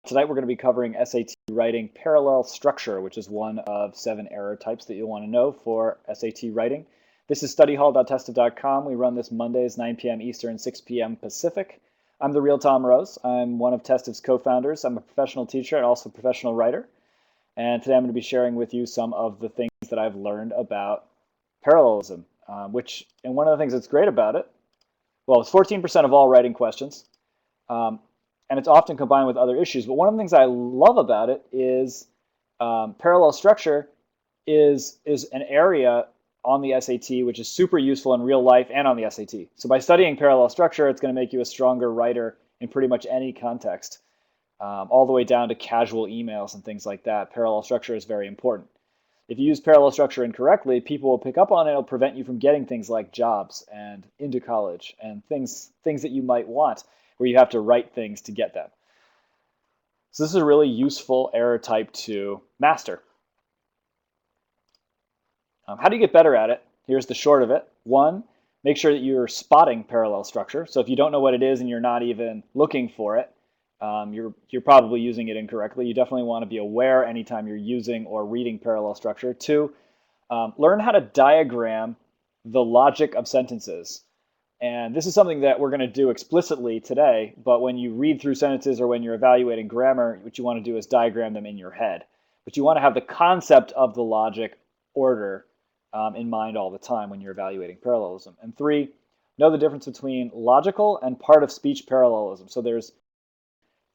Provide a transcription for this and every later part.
Tonight we're going to be covering SAT writing parallel structure, which is one of 7 error types that you'll want to know for SAT writing. This is studyhall.testive.com. We run this Mondays, 9 p.m. Eastern, 6 p.m. Pacific. I'm the real Tom Rose. I'm one of Testiv's co-founders. I'm a professional teacher and also a professional writer. And today I'm going to be sharing with you some of the things that I've learned about parallelism, and one of the things that's great about it, well, it's 14% of all writing questions. And it's often combined with other issues. But one of the things I love about it is parallel structure is an area on the SAT which is super useful in real life and on the SAT. So by studying parallel structure, it's going to make you a stronger writer in pretty much any context, all the way down to casual emails and things like that. Parallel structure is very important. If you use parallel structure incorrectly, people will pick up on it. It'll prevent you from getting things like jobs and into college and things that you might want, where you have to write things to get them. So this is a really useful error type to master. How do you get better at it? Here's the short of it. 1, make sure that you're spotting parallel structure. So if you don't know what it is and you're not even looking for it, you're probably using it incorrectly. You definitely want to be aware anytime you're using or reading parallel structure. 2, learn how to diagram the logic of sentences. And this is something that we're going to do explicitly today, but when you read through sentences or when you're evaluating grammar, what you want to do is diagram them in your head. But you want to have the concept of the logic order in mind all the time when you're evaluating parallelism. And 3, know the difference between logical and part of speech parallelism. So there's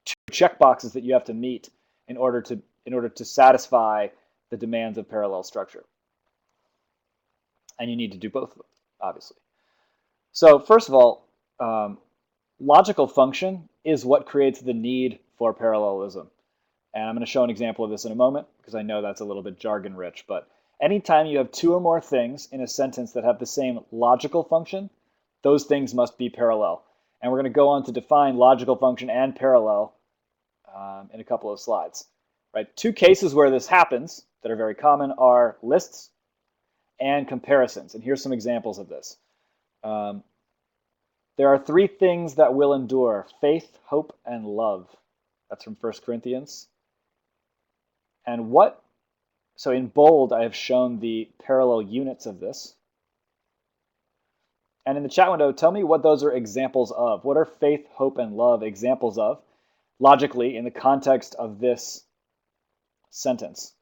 2 checkboxes that you have to meet in order to satisfy the demands of parallel structure. And you need to do both of them, obviously. So first of all, logical function is what creates the need for parallelism. And I'm going to show an example of this in a moment because I know that's a little bit jargon rich. But anytime you have 2 or more things in a sentence that have the same logical function, those things must be parallel. And we're going to go on to define logical function and parallel in a couple of slides. Right? 2 cases where this happens that are very common are lists and comparisons. And here's some examples of this. There are 3 things that will endure: faith, hope, and love. That's from 1 Corinthians. And so in bold, I have shown the parallel units of this. And in the chat window, tell me what those are examples of. What are faith, hope, and love examples of, logically, in the context of this sentence?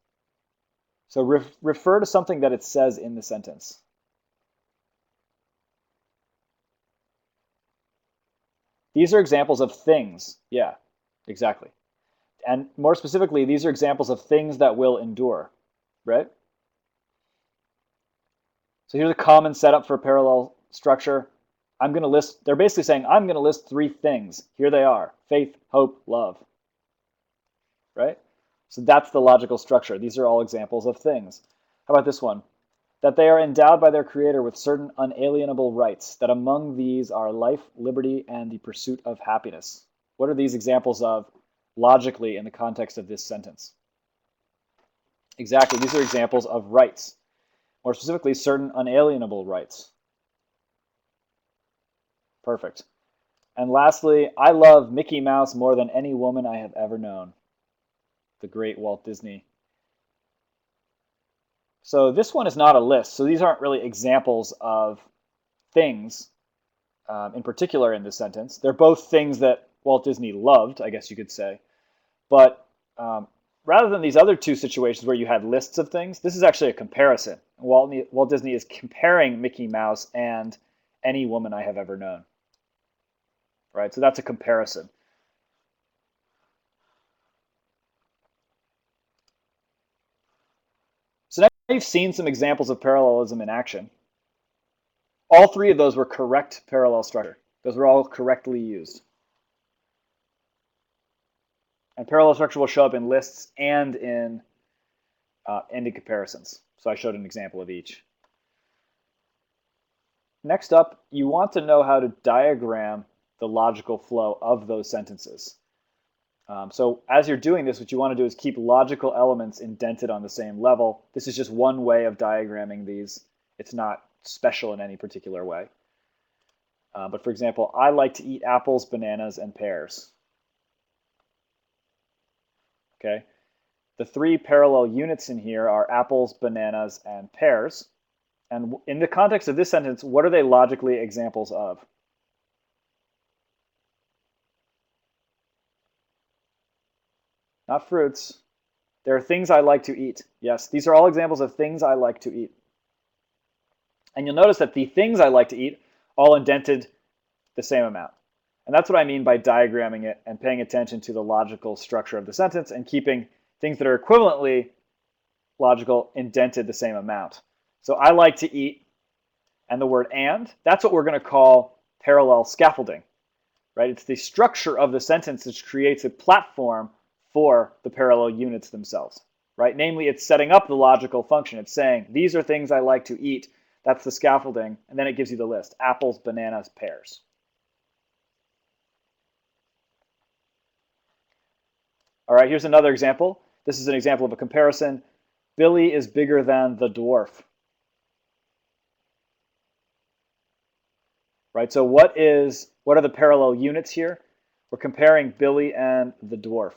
So refer to something that it says in the sentence. These are examples of things. Yeah, exactly. And more specifically, these are examples of things that will endure, right? So here's a common setup for parallel structure. They're basically saying, I'm going to list 3 things. Here they are: faith, hope, love, right? So that's the logical structure. These are all examples of things. How about this one? That they are endowed by their creator with certain unalienable rights, that among these are life, liberty, and the pursuit of happiness. What are these examples of logically in the context of this sentence? Exactly, these are examples of rights. More specifically, certain unalienable rights. Perfect. And lastly, I love Mickey Mouse more than any woman I have ever known. The great Walt Disney. So this one is not a list. So these aren't really examples of things in particular in this sentence. They're both things that Walt Disney loved, I guess you could say. But rather than these other 2 situations where you had lists of things, this is actually a comparison. Walt Disney is comparing Mickey Mouse and any woman I have ever known. Right? So that's a comparison. So now you've seen some examples of parallelism in action. All 3 of those were correct parallel structure. Those were all correctly used. And parallel structure will show up in lists and in comparisons. So I showed an example of each. Next up, you want to know how to diagram the logical flow of those sentences. So as you're doing this, what you want to do is keep logical elements indented on the same level. This is just one way of diagramming these. It's not special in any particular way. But for example, I like to eat apples, bananas, and pears. Okay, the three parallel units in here are apples, bananas, and pears. And in the context of this sentence, what are they logically examples of? Not fruits. There are things I like to eat. Yes, these are all examples of things I like to eat. And you'll notice that the things I like to eat all indented the same amount. And that's what I mean by diagramming it and paying attention to the logical structure of the sentence and keeping things that are equivalently logical indented the same amount. So I like to eat, and the word and, that's what we're going to call parallel scaffolding, right? It's the structure of the sentence which creates a platform for the parallel units themselves, right? Namely, it's setting up the logical function. It's saying, these are things I like to eat. That's the scaffolding. And then it gives you the list: apples, bananas, pears. All right, here's another example. This is an example of a comparison. Billy is bigger than the dwarf. Right, so what are the parallel units here? We're comparing Billy and the dwarf.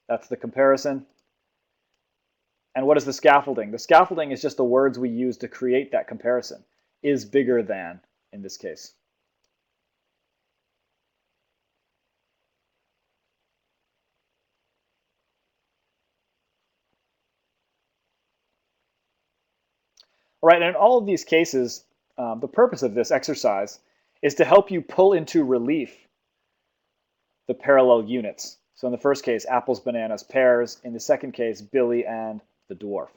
That's the comparison. And what is the scaffolding? The scaffolding is just the words we use to create that comparison. Is bigger than, in this case. All right, and in all of these cases, the purpose of this exercise is to help you pull into relief the parallel units. So in the first case, apples, bananas, pears. In the second case, Billy and the dwarf.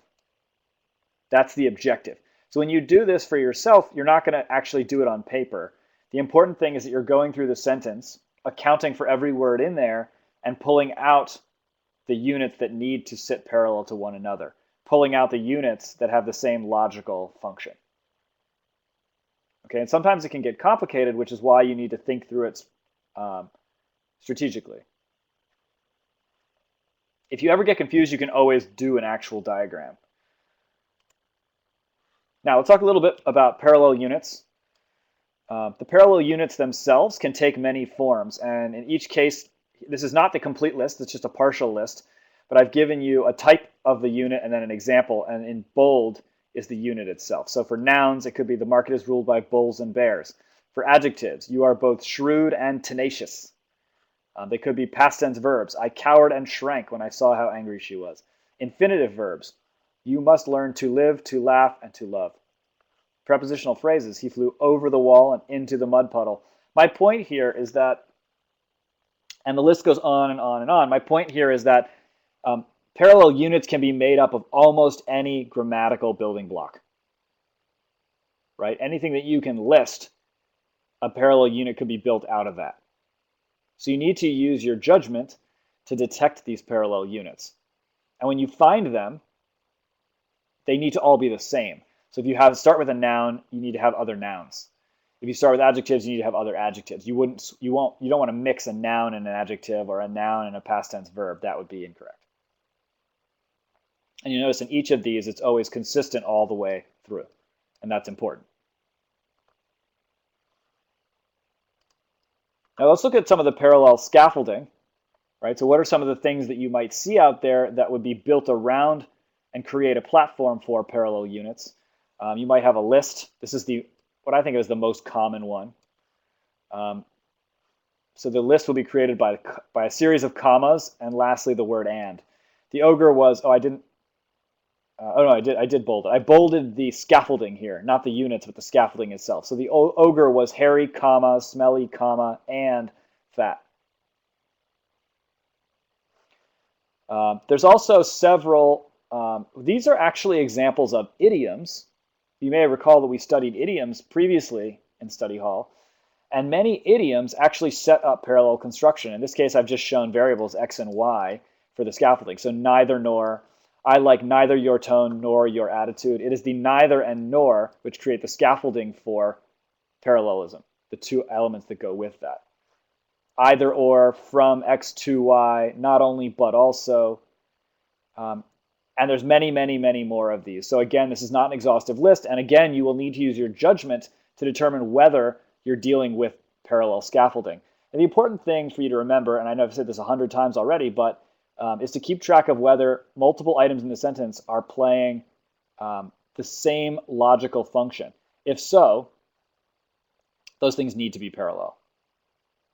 That's the objective. So when you do this for yourself, you're not going to actually do it on paper. The important thing is that you're going through the sentence, accounting for every word in there, and pulling out the units that need to sit parallel to one another, pulling out the units that have the same logical function. Okay, and sometimes it can get complicated, which is why you need to think through it strategically. If you ever get confused, you can always do an actual diagram. Now, let's talk a little bit about parallel units. The parallel units themselves can take many forms, and in each case, this is not the complete list, it's just a partial list, but I've given you a type of the unit and then an example, and in bold is the unit itself. So for nouns, it could be the market is ruled by bulls and bears. For adjectives, you are both shrewd and tenacious. They could be past tense verbs. I cowered and shrank when I saw how angry she was. Infinitive verbs. You must learn to live, to laugh, and to love. Prepositional phrases. He flew over the wall and into the mud puddle. My point here is that, and the list goes on and on and on. My point here is that parallel units can be made up of almost any grammatical building block. Right? Anything that you can list, a parallel unit could be built out of that. So you need to use your judgment to detect these parallel units. And when you find them, they need to all be the same. So if you start with a noun, you need to have other nouns. If you start with adjectives, you need to have other adjectives. You don't want to mix a noun and an adjective or a noun and a past tense verb. That would be incorrect. And you notice in each of these, it's always consistent all the way through. And that's important. Now let's look at some of the parallel scaffolding. Right? So what are some of the things that you might see out there that would be built around and create a platform for parallel units? You might have a list. This is what I think is the most common one. So the list will be created by a series of commas, and lastly the word and. The ogre was, I did bold it. I bolded the scaffolding here, not the units, but the scaffolding itself. So the ogre was hairy, comma, smelly, comma, and fat. There's also several, these are actually examples of idioms. You may recall that we studied idioms previously in study hall, and many idioms actually set up parallel construction. In this case, I've just shown variables x and y for the scaffolding. So neither nor, I like neither your tone nor your attitude. It is the neither and nor which create the scaffolding for parallelism, the two elements that go with that. Either or, from x to y, not only but also. And there's many, many, many more of these. So again, this is not an exhaustive list. And again, you will need to use your judgment to determine whether you're dealing with parallel scaffolding. And the important thing for you to remember, and I know I've said this 100 times already, but is to keep track of whether multiple items in the sentence are playing the same logical function. If so, those things need to be parallel.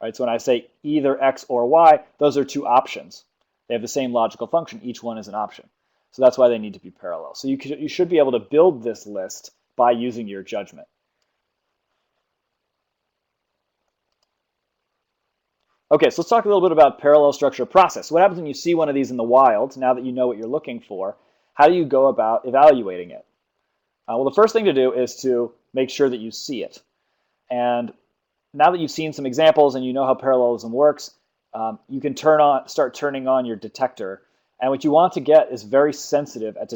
Right? So when I say either X or Y, those are two options. They have the same logical function. Each one is an option. So that's why they need to be parallel. So you should be able to build this list by using your judgment. Okay, so let's talk a little bit about parallel structure process. What happens when you see one of these in the wild, now that you know what you're looking for? How do you go about evaluating it? Well, the first thing to do is to make sure that you see it. And now that you've seen some examples and you know how parallelism works, you can start turning on your detector. And what you want to get is very sensitive at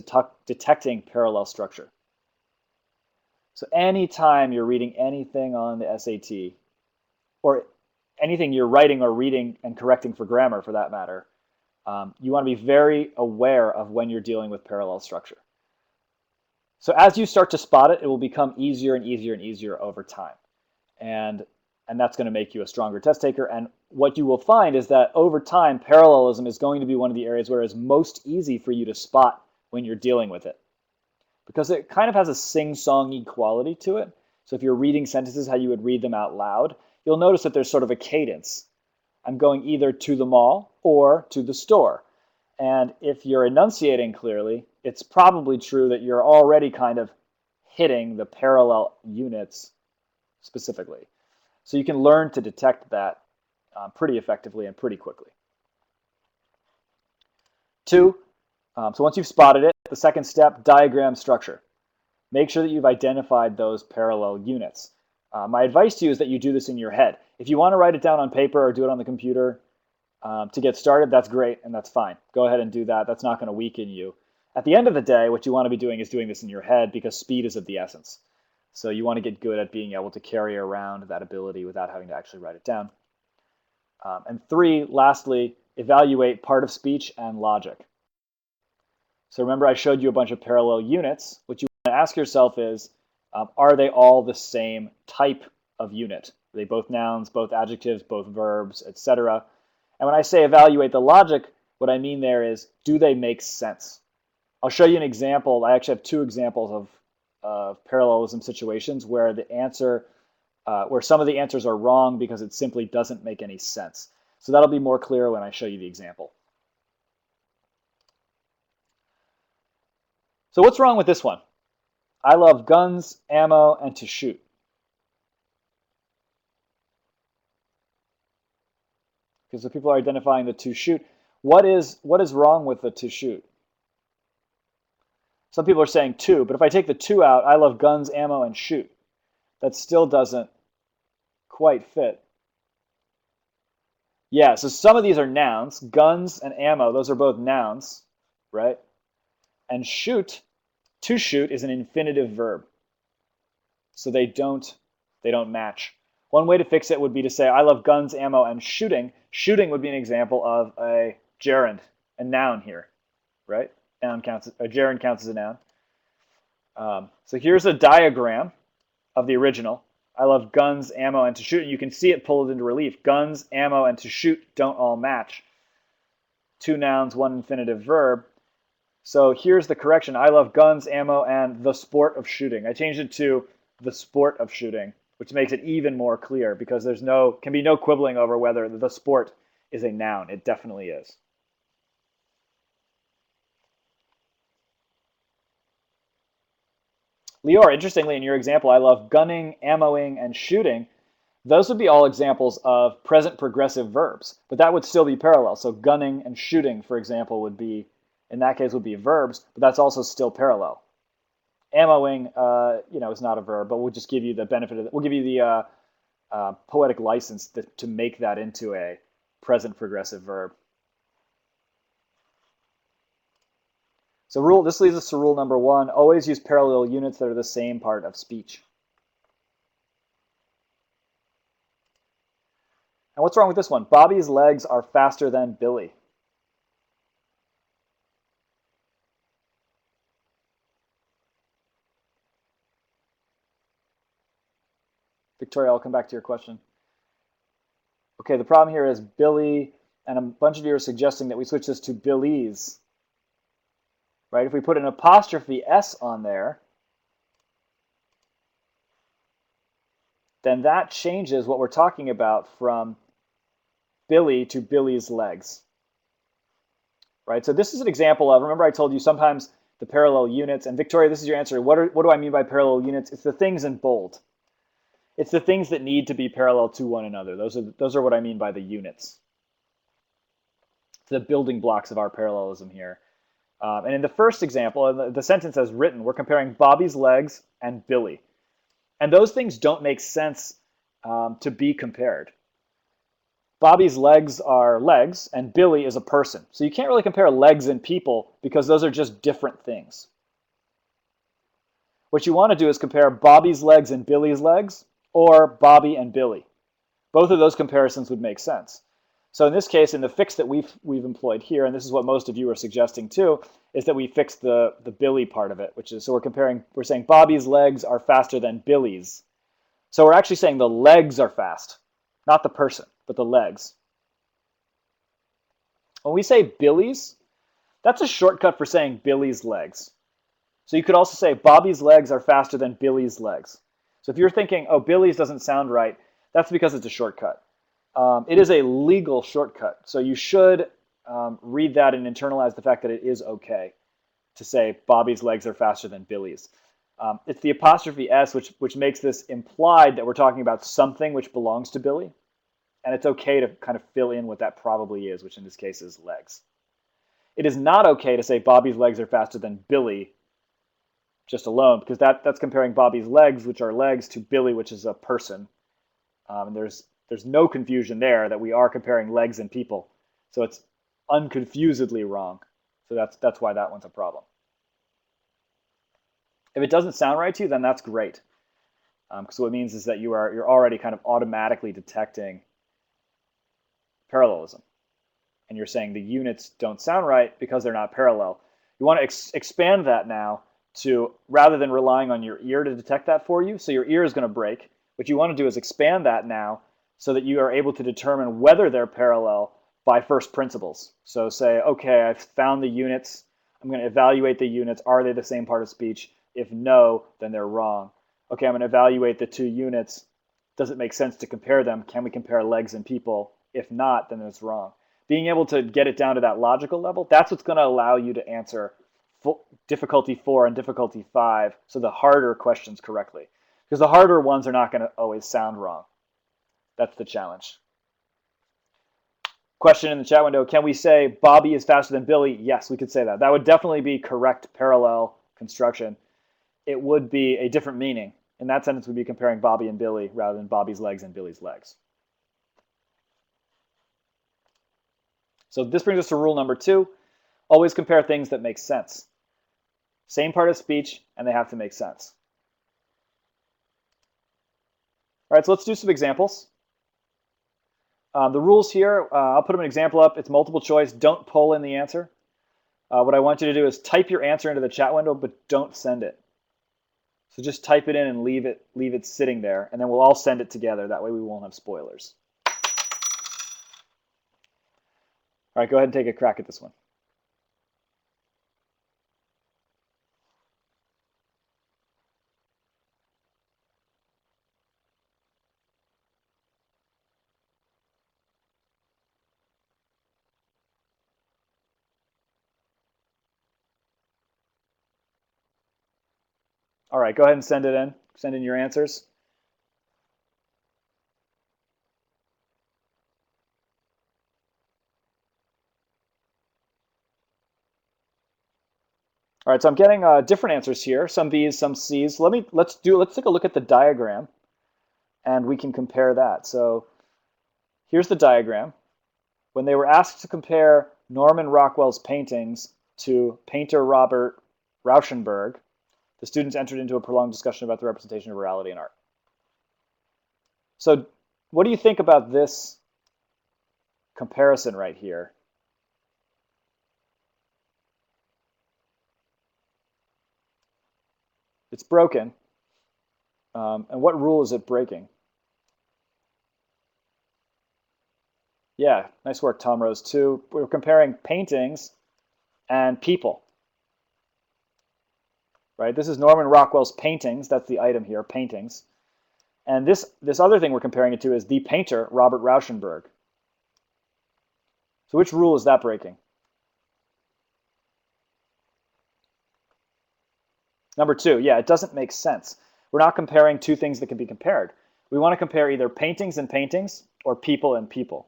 detecting parallel structure. So anytime you're reading anything on the SAT, or anything you're writing or reading and correcting for grammar for that matter, you want to be very aware of when you're dealing with parallel structure. So as you start to spot it, it will become easier and easier and easier over time. And that's going to make you a stronger test taker. And what you will find is that over time, parallelism is going to be one of the areas where it's most easy for you to spot when you're dealing with it, because it kind of has a sing-songy quality to it. So if you're reading sentences how you would read them out loud, you'll notice that there's sort of a cadence. I'm going either to the mall or to the store. And if you're enunciating clearly, it's probably true that you're already kind of hitting the parallel units specifically. So you can learn to detect that pretty effectively and pretty quickly. Two, so once you've spotted it, the second step, diagram structure. Make sure that you've identified those parallel units. My advice to you is that you do this in your head. If you want to write it down on paper or do it on the computer to get started, that's great and that's fine. Go ahead and do that. That's not going to weaken you. At the end of the day, what you want to be doing is doing this in your head, because speed is of the essence. So you want to get good at being able to carry around that ability without having to actually write it down. And three, lastly, evaluate part of speech and logic. So remember, I showed you a bunch of parallel units. What you want to ask yourself is, are they all the same type of unit? Are they both nouns, both adjectives, both verbs, etc.? And when I say evaluate the logic, what I mean there is, do they make sense? I'll show you an example. I actually have two examples of parallelism situations where the answer, where some of the answers are wrong because it simply doesn't make any sense. So that'll be more clear when I show you the example. So what's wrong with this one? I love guns, ammo, and to shoot. Because the people are identifying the to shoot. What is wrong with the to shoot? Some people are saying to, but if I take the to out, I love guns, ammo, and shoot. That still doesn't quite fit. Yeah, so some of these are nouns. Guns and ammo, those are both nouns, right? And shoot, to shoot, is an infinitive verb. So they don't match. One way to fix it would be to say, I love guns, ammo, and shooting. Shooting would be an example of a gerund, a noun here, right? A gerund counts as a noun. So here's a diagram of the original. I love guns, ammo, and to shoot. And you can see it pulled into relief. Guns, ammo, and to shoot don't all match. Two nouns, one infinitive verb. So here's the correction. I love guns, ammo, and the sport of shooting. I changed it to the sport of shooting, which makes it even more clear, because there's can be no quibbling over whether the sport is a noun. It definitely is. Lior, interestingly, in your example, I love gunning, ammoing, and shooting. Those would be all examples of present progressive verbs, but that would still be parallel. So gunning and shooting, for example, would be, in that case, would be verbs, but that's also still parallel. Ammoing, is not a verb, but we'll just give you the benefit of it. We'll give you the poetic license to make that into a present progressive verb. So this leads us to rule number one. Always use parallel units that are the same part of speech. And what's wrong with this one? Bobby's legs are faster than Billy. Victoria, I'll come back to your question. Okay, the problem here is Billy and a bunch of you are suggesting that we switch this to Billy's, right? If we put an apostrophe S on there, then that changes what we're talking about from Billy to Billy's legs, right? So this is an example of, remember I told you sometimes the parallel units, and Victoria, this is your answer. What do I mean by parallel units? It's the things in bold. It's the things that need to be parallel to one another. Those are what I mean by the units. It's the building blocks of our parallelism here. And in the first example, the sentence as written, we're comparing Bobby's legs and Billy. And those things don't make sense to be compared. Bobby's legs are legs, and Billy is a person. So you can't really compare legs and people because those are just different things. What you want to do is compare Bobby's legs and Billy's legs, or Bobby and Billy. Both of those comparisons would make sense. So in this case, in the fix that we've employed here, and this is what most of you are suggesting too, is that we fix the Billy part of it, which is, so we're saying Bobby's legs are faster than Billy's. So we're actually saying the legs are fast, not the person, but the legs. When we say Billy's, that's a shortcut for saying Billy's legs. So you could also say Bobby's legs are faster than Billy's legs. So if you're thinking, oh, Billy's doesn't sound right, that's because it's a shortcut. It is a legal shortcut. So you should read that and internalize the fact that it is okay to say Bobby's legs are faster than Billy's. It's the apostrophe S which makes this implied that we're talking about something which belongs to Billy. And it's okay to kind of fill in what that probably is, which in this case is legs. It is not okay to say Bobby's legs are faster than Billy just alone, because that's comparing Bobby's legs, which are legs, to Billy, which is a person. And there's no confusion there that we are comparing legs and people. So it's unconfusedly wrong. So that's why that one's a problem. If it doesn't sound right to you, then that's great. Because what it means is that you're already kind of automatically detecting parallelism. And you're saying the units don't sound right because they're not parallel. You want to expand that now to, rather than relying on your ear to detect that for you, so your ear is going to break. What you want to do is expand that now so that you are able to determine whether they're parallel by first principles. So say, okay, I've found the units. I'm going to evaluate the units. Are they the same part of speech? If no, then they're wrong. Okay, I'm going to evaluate the two units. Does it make sense to compare them? Can we compare legs and people? If not, then it's wrong. Being able to get it down to that logical level, that's what's going to allow you to answer difficulty 4 and difficulty 5, so the harder questions correctly. Because the harder ones are not going to always sound wrong. That's the challenge. Question in the chat window, can we say Bobby is faster than Billy? Yes, we could say that. That would definitely be correct parallel construction. It would be a different meaning. In that sentence, we'd be comparing Bobby and Billy rather than Bobby's legs and Billy's legs. So this brings us to rule number 2. Always compare things that make sense. Same part of speech, and they have to make sense. All right, so let's do some examples. The rules here, I'll put an example up. It's multiple choice. Don't pull in the answer. What I want you to do is type your answer into the chat window, but don't send it. So just type it in and leave it sitting there, and then we'll all send it together. That way we won't have spoilers. All right, go ahead and take a crack at this one. All right, go ahead and send it in. Send in your answers. All right, so I'm getting different answers here. Some B's, some C's. Let's take a look at the diagram, and we can compare that. So here's the diagram. When they were asked to compare Norman Rockwell's paintings to painter Robert Rauschenberg, the students entered into a prolonged discussion about the representation of reality in art. So what do you think about this comparison right here? It's broken. And what rule is it breaking? Yeah, nice work, Tom Rose, too. We're comparing paintings and people, right? This is Norman Rockwell's paintings. That's the item here, paintings. And this other thing we're comparing it to is the painter, Robert Rauschenberg. So which rule is that breaking? Number two, yeah, it doesn't make sense. We're not comparing two things that can be compared. We want to compare either paintings and paintings or people and people.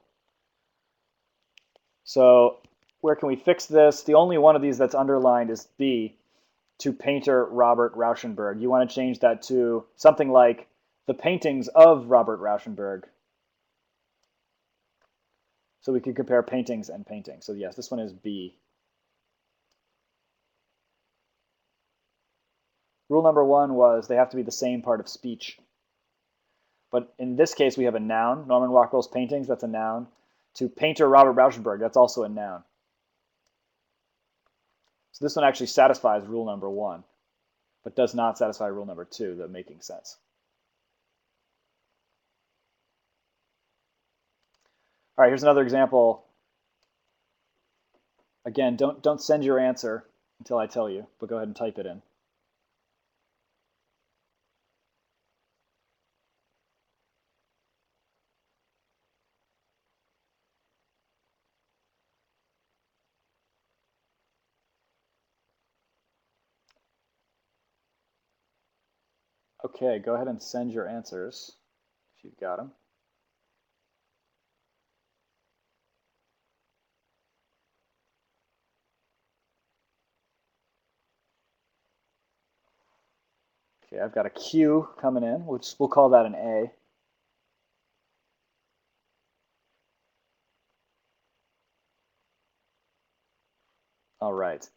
So where can we fix this? The only one of these that's underlined is B, to painter Robert Rauschenberg. You want to change that to something like the paintings of Robert Rauschenberg. So we can compare paintings and paintings. So yes, this one is B. Rule number one was they have to be the same part of speech. But in this case, we have a noun. Norman Rockwell's paintings, that's a noun. To painter Robert Rauschenberg, that's also a noun. So this one actually satisfies rule number one, but does not satisfy rule number two, the making sense. All right, here's another example. Again, don't send your answer until I tell you, but go ahead and type it in. Okay, go ahead and send your answers if you've got them. Okay, I've got a Q coming in, which we'll call that an A. All right.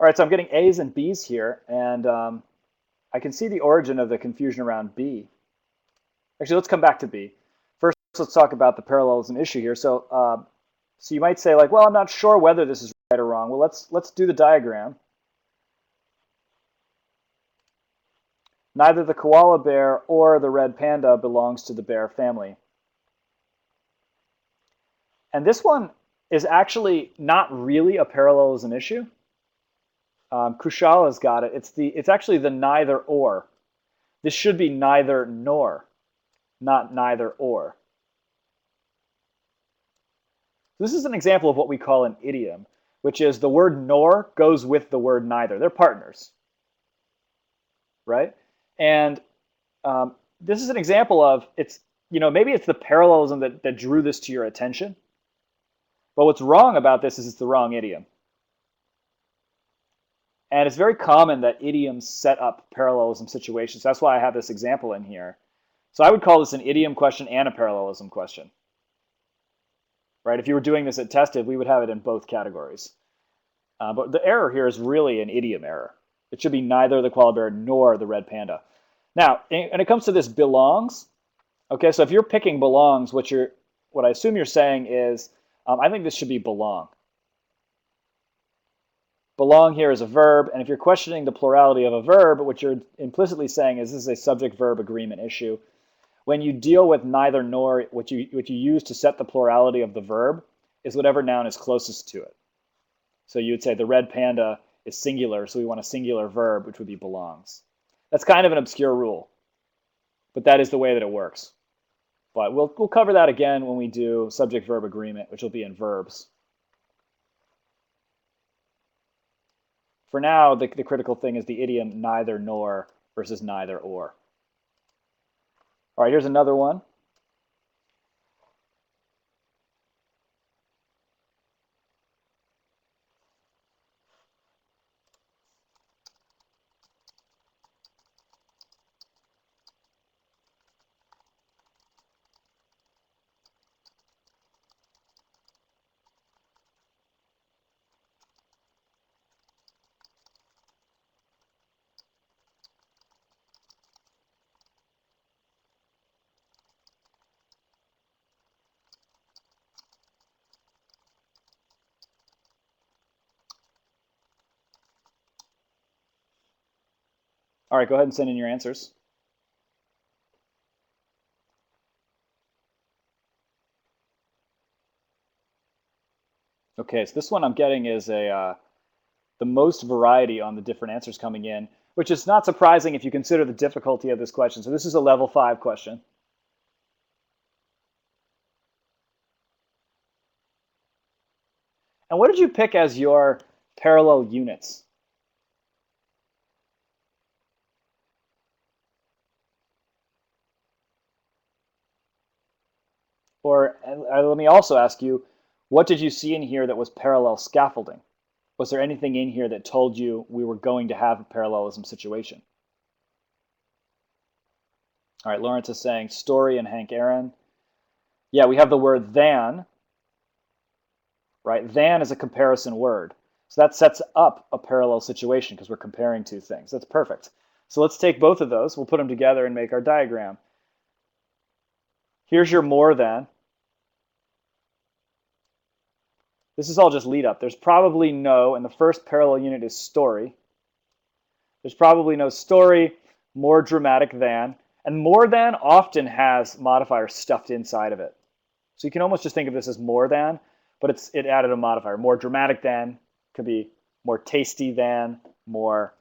All right, so I'm getting A's and B's here, and I can see the origin of the confusion around B. Actually, let's come back to B. First, let's talk about the parallelism issue here. So you might say, like, well, I'm not sure whether this is right or wrong. Well, let's do the diagram. Neither the koala bear or the red panda belongs to the bear family. And this one is actually not really a parallelism issue. Kushala has got it. It's actually the neither or. This should be neither nor, not neither or. This is an example of what we call an idiom, which is the word nor goes with the word neither. They're partners, right? And this is an example of maybe it's the parallelism that drew this to your attention. But what's wrong about this is it's the wrong idiom. And it's very common that idioms set up parallelism situations. That's why I have this example in here. So I would call this an idiom question and a parallelism question. Right? If you were doing this at tested, we would have it in both categories. But the error here is really an idiom error. It should be neither the koala bear nor the red panda. Now, when it comes to this belongs, okay, so if you're picking belongs, what I assume you're saying is, I think this should be belong. Belong here is a verb, and if you're questioning the plurality of a verb, what you're implicitly saying is this is a subject-verb agreement issue. When you deal with neither nor, what you use to set the plurality of the verb is whatever noun is closest to it. So you would say the red panda is singular, so we want a singular verb, which would be belongs. That's kind of an obscure rule, but that is the way that it works. But we'll cover that again when we do subject-verb agreement, which will be in verbs. For now, the critical thing is the idiom neither nor versus neither or. All right, here's another one. All right, go ahead and send in your answers. Okay, so this one I'm getting is the most variety on the different answers coming in, which is not surprising if you consider the difficulty of this question. So this is a level 5 question. And what did you pick as your parallel units? Or let me also ask you, what did you see in here that was parallel scaffolding? Was there anything in here that told you we were going to have a parallelism situation? All right, Lawrence is saying Story and Hank Aaron. Yeah, we have the word than, right? Than is a comparison word. So that sets up a parallel situation because we're comparing two things. That's perfect. So let's take both of those. We'll put them together and make our diagram. Here's your more than. This is all just lead up. There's probably no, and the first parallel unit is story. There's probably no story, more dramatic than, and more than often has modifiers stuffed inside of it. So you can almost just think of this as more than, but it added a modifier. More dramatic than could be more tasty than, more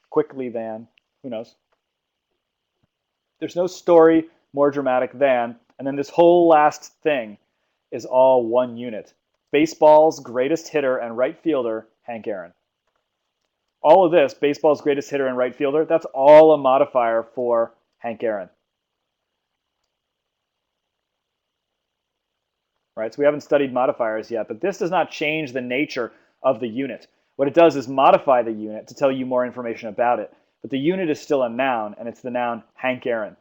quickly than, who knows? There's no story, more dramatic than, and then this whole last thing is all one unit. Baseball's greatest hitter and right fielder, Hank Aaron. All of this, baseball's greatest hitter and right fielder, that's all a modifier for Hank Aaron. Right, so we haven't studied modifiers yet, but this does not change the nature of the unit. What it does is modify the unit to tell you more information about it. But the unit is still a noun, and it's the noun Hank Aaron.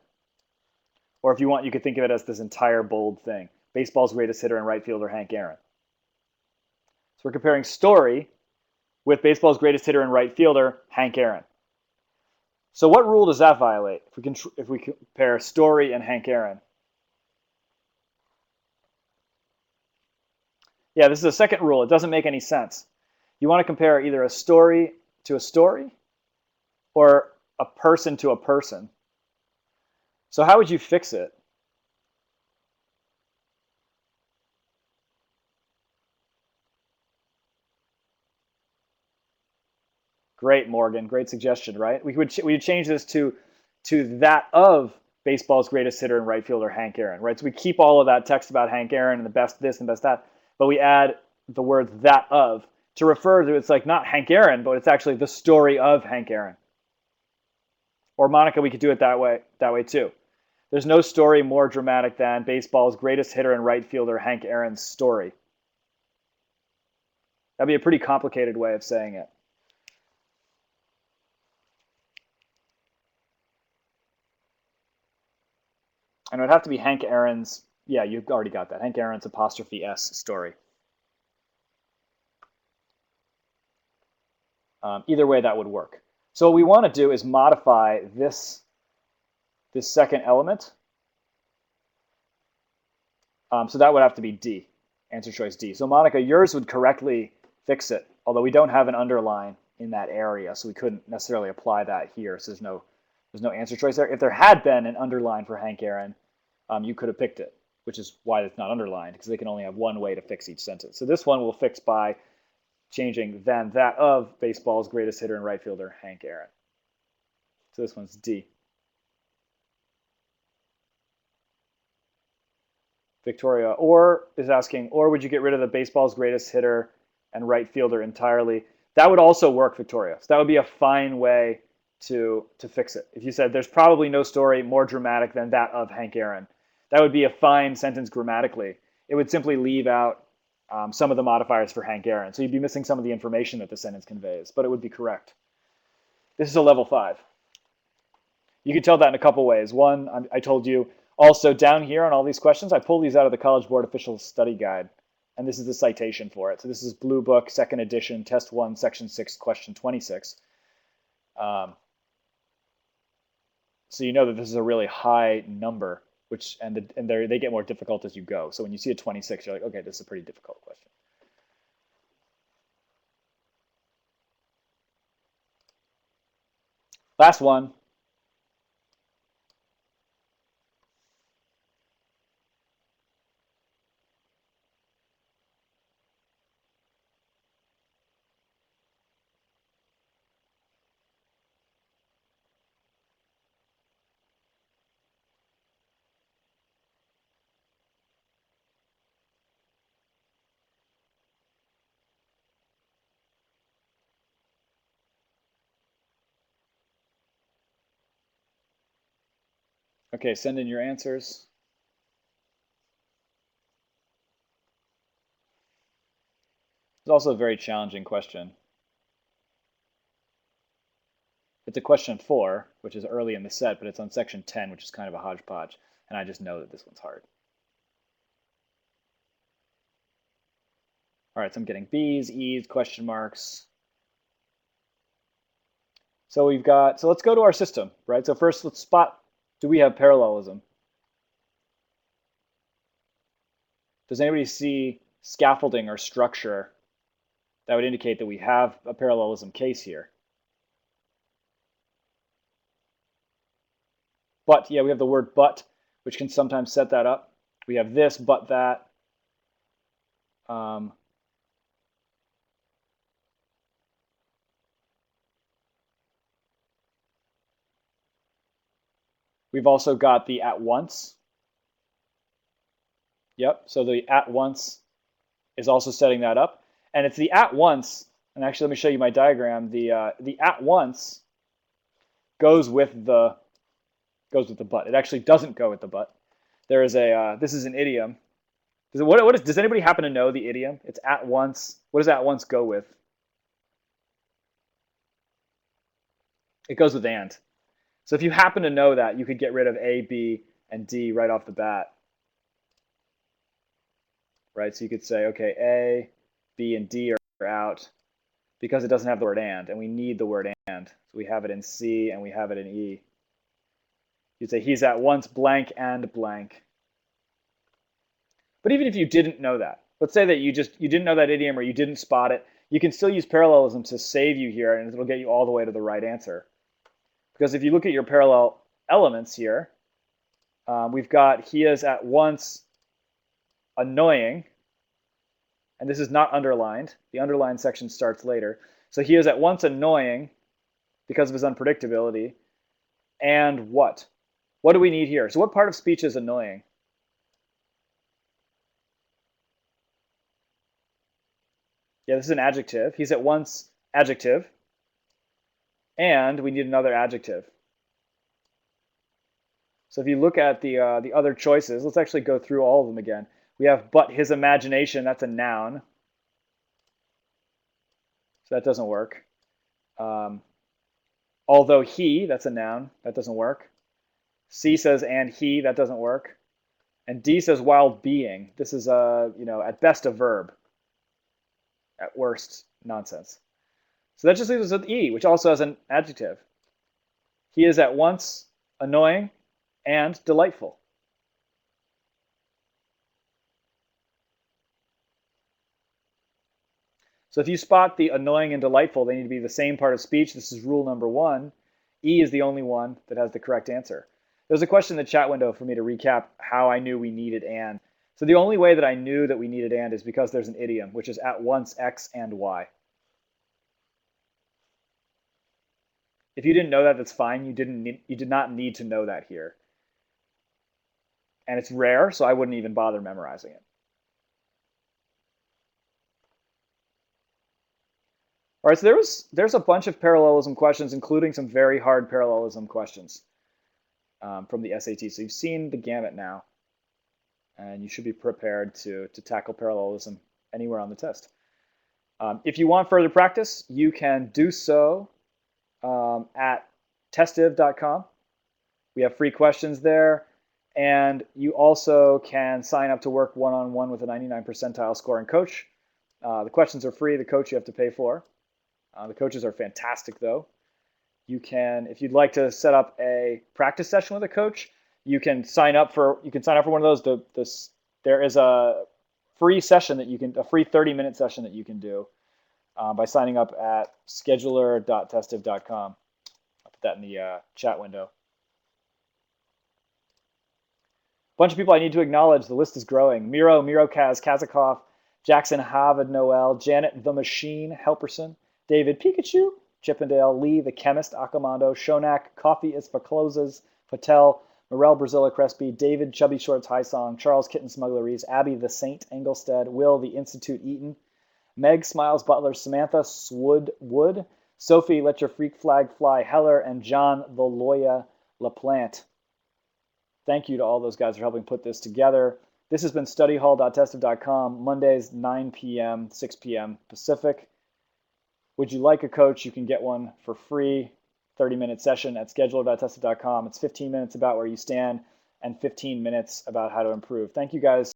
Or if you want, you could think of it as this entire bold thing. Baseball's greatest hitter and right fielder, Hank Aaron. So we're comparing story with baseball's greatest hitter and right fielder, Hank Aaron. So what rule does that violate if we compare story and Hank Aaron? Yeah, this is a second rule. It doesn't make any sense. You want to compare either a story to a story or a person to a person. So how would you fix it? Great, Morgan. Great suggestion, right? We would change this to that of baseball's greatest hitter and right fielder, Hank Aaron, right? So we keep all of that text about Hank Aaron and the best this and best that, but we add the word that of to refer to, it's like not Hank Aaron, but it's actually the story of Hank Aaron. Or Monica, we could do it that way too. There's no story more dramatic than baseball's greatest hitter and right fielder, Hank Aaron's story. That'd be a pretty complicated way of saying it. And it would have to be Hank Aaron's, yeah, you've already got that. Hank Aaron's apostrophe S story. Either way, that would work. So what we want to do is modify this second element. So that would have to be D, answer choice D. So Monica, yours would correctly fix it, although we don't have an underline in that area, so we couldn't necessarily apply that here. So there's no answer choice there. If there had been an underline for Hank Aaron, you could have picked it, which is why it's not underlined, because they can only have one way to fix each sentence. So this one we'll fix by changing than that of baseball's greatest hitter and right fielder, Hank Aaron. So this one's D. Victoria or is asking, or would you get rid of the baseball's greatest hitter and right fielder entirely? That would also work, Victoria. So that would be a fine way to fix it. If you said there's probably no story more dramatic than that of Hank Aaron, that would be a fine sentence grammatically. It would simply leave out some of the modifiers for Hank Aaron. So you'd be missing some of the information that the sentence conveys, but it would be correct. This is a level 5. You could tell that in a couple ways. One, I told you also down here on all these questions, I pulled these out of the College Board Official Study Guide, and this is the citation for it. So this is Blue Book, 2nd edition, Test 1, Section 6, Question 26. So you know that this is a really high number, and they get more difficult as you go. So when you see a 26, you're like, okay, this is a pretty difficult question. Last one. Okay, send in your answers. It's also a very challenging question. It's a question 4, which is early in the set, but it's on section 10, which is kind of a hodgepodge, and I just know that this one's hard. All right, so I'm getting B's, E's, question marks. So let's go to our system, right? So first let's spot, do we have parallelism? Does anybody see scaffolding or structure that would indicate that we have a parallelism case here? But, yeah, we have the word but, which can sometimes set that up. We have this, but that. We've also got the at once. Yep, so the at once is also setting that up. And it's the at once, and actually let me show you my diagram. The at once goes with the but. It actually doesn't go with the but. There is a this is an idiom. Does anybody happen to know the idiom? It's at once. What does at once go with? It goes with and. So if you happen to know that, you could get rid of A, B, and D right off the bat. Right? So you could say, okay, A, B, and D are out because it doesn't have the word and we need the word and. So we have it in C and we have it in E. You'd say he's at once blank and blank. But even if you didn't know that, let's say that you didn't know that idiom or you didn't spot it, you can still use parallelism to save you here, and it'll get you all the way to the right answer. Because if you look at your parallel elements here, we've got he is at once annoying, and this is not underlined. The underlined section starts later. So he is at once annoying because of his unpredictability. And what? What do we need here? So what part of speech is annoying? Yeah, this is an adjective. He's at once adjective. And we need another adjective. So if you look at the other choices, let's actually go through all of them again. We have but his imagination, that's a noun. So that doesn't work. Although he, that's a noun, that doesn't work. C says and he, that doesn't work. And D says while being. This is at best a verb. At worst, nonsense. So that just leaves us with E, which also has an adjective. He is at once annoying and delightful. So if you spot the annoying and delightful, they need to be the same part of speech. This is rule number 1. E is the only one that has the correct answer. There's a question in the chat window for me to recap how I knew we needed and. So the only way that I knew that we needed and is because there's an idiom, which is at once X and Y. If you didn't know that, that's fine. You did not need to know that here. And it's rare, so I wouldn't even bother memorizing it. All right, so there's a bunch of parallelism questions, including some very hard parallelism questions from the SAT. So you've seen the gamut now, and you should be prepared to tackle parallelism anywhere on the test. If you want further practice, you can do so at testiv.com. We have free questions there, and you also can sign up to work one-on-one with a 99 percentile scoring coach. The questions are free. The coach you have to pay for. The coaches are fantastic, though. You can, if you'd like to set up a practice session with a coach, you can sign up for one of those. There is a free session that a free 30-minute session that you can do by signing up at scheduler.testiv.com. I'll put that in the chat window. A bunch of people I need to acknowledge. The list is growing. Miro, Kaz, Kazakov, Jackson, Havid, Noel, Janet, the Machine, Helperson, David, Pikachu, Chippendale, Lee, the Chemist, Akamondo, Shonak, Coffee is for Closes, Patel, Morel, Brazilla, Crespi, David, Chubby Shorts, High Song, Charles, Kitten, Smuggleries, Abby, the Saint, Engelstead, Will, the Institute, Eaton, Meg, Smiles, Butler, Samantha, Wood, Sophie, Let Your Freak Flag Fly, Heller, and John, the Loya LaPlante. Thank you to all those guys for helping put this together. This has been studyhall.testive.com, Mondays, 9 p.m., 6 p.m. Pacific. Would you like a coach? You can get one for free, 30-minute session at scheduler.testive.com. It's 15 minutes about where you stand and 15 minutes about how to improve. Thank you guys.